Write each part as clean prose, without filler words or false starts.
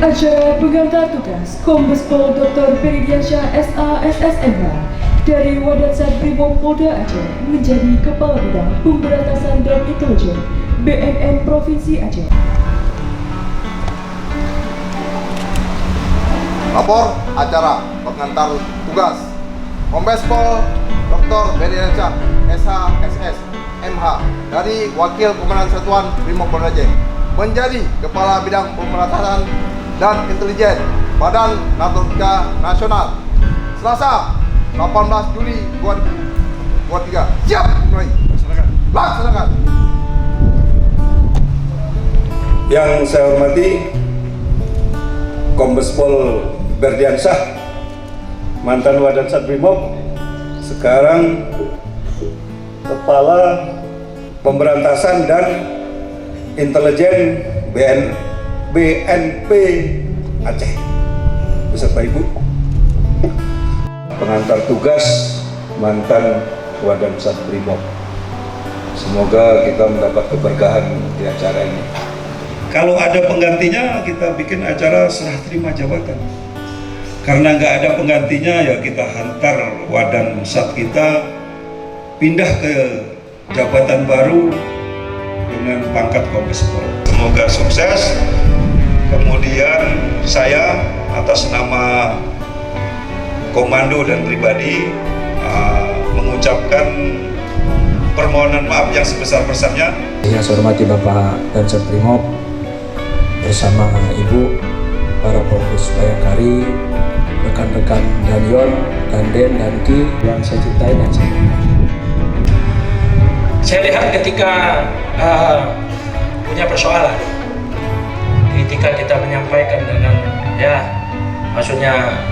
Acara pengantar tugas Kombes Pol Dr. Peridiansyah SASSMH dari Wadatsat Brimopolda Aceh menjadi Kepala Bidang Pemberantasan dan Intelijen BNN Provinsi Aceh. Lapor acara pengantar tugas Kombes Pol Dr. Peridiansyah SHSS MH dari Wakil Komandan Satuan Brimopolda Aceh menjadi Kepala Bidang Pemberantasan dan Intelijen Badan Narkotika Nasional Selasa 18 Juli 2023. Siap mulai. Laksanakan. Yang saya hormati Kombes Pol Peridiansyah, mantan Wadatsat Brimob, sekarang Kepala Pemberantasan dan Intelijen BNP Aceh beserta Ibu. Pengantar tugas mantan Wadatsat Brimob. Semoga kita mendapat keberkahan di acara ini. Kalau ada penggantinya, kita bikin acara serah terima jabatan. Karena nggak ada penggantinya, ya kita hantar Wadansat kita pindah ke jabatan baru dengan pangkat Kombes Pol. Semoga sukses. Kemudian saya atas nama komando dan pribadi mengucapkan permohonan maaf yang sebesar-besarnya. Yang saya hormati Bapak Dansat Brimob bersama Ibu, para Polres Bayangkari, rekan-rekan Danyon, Danden, dan Ki yang saya cintai dan saya hormati. Saya lihat ketika punya persoalan, ketika kita menyampaikan dengan maksudnya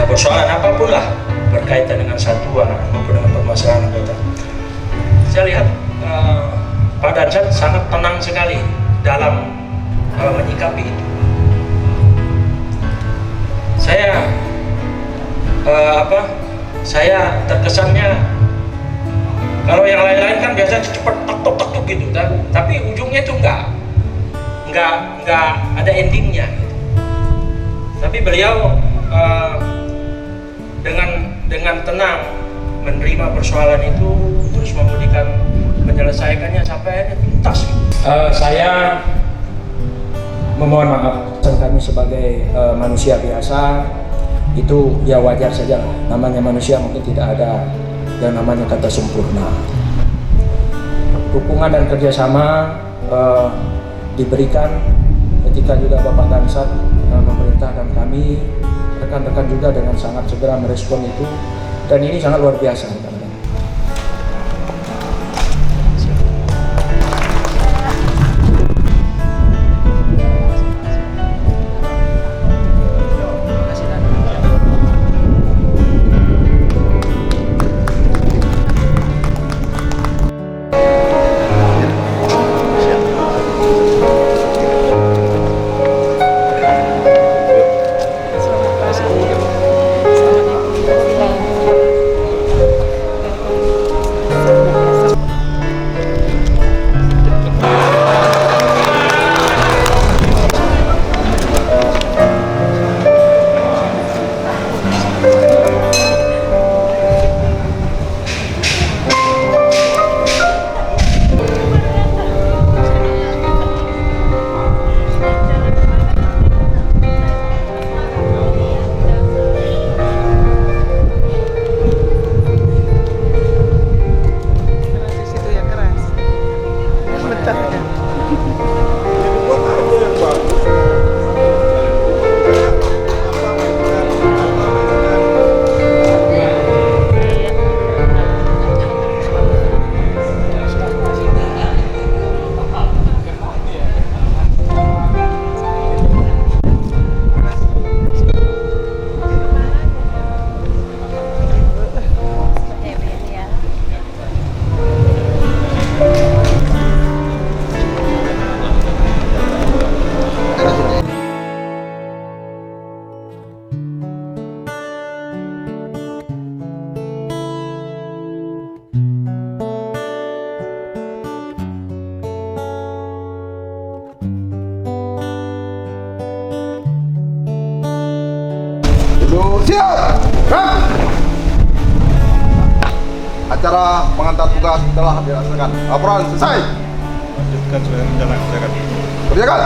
persoalan apapun lah berkaitan dengan satuan maupun dengan permasalahan anggota, saya lihat Pak Dansat sangat tenang sekali dalam menyikapi itu. Saya terkesannya, kalau yang lain-lain kan biasanya cepat tak gitu, tapi ujungnya itu nggak ada endingnya gitu. Tapi beliau dengan tenang menerima persoalan itu, terus menyelesaikannya sampai akhirnya tuntas. Saya memohon maaf, kami sebagai manusia biasa itu ya wajar saja, namanya manusia mungkin tidak ada yang namanya kata sempurna. Dukungan dan kerjasama diberikan ketika juga Bapak Dansat memerintahkan kami, rekan-rekan juga dengan sangat segera merespon itu, dan ini sangat luar biasa. acara pengantar tugas telah dilaksanakan. Laporan selesai. Lanjutkan sesuai rencana kerjakan. Kerjakan.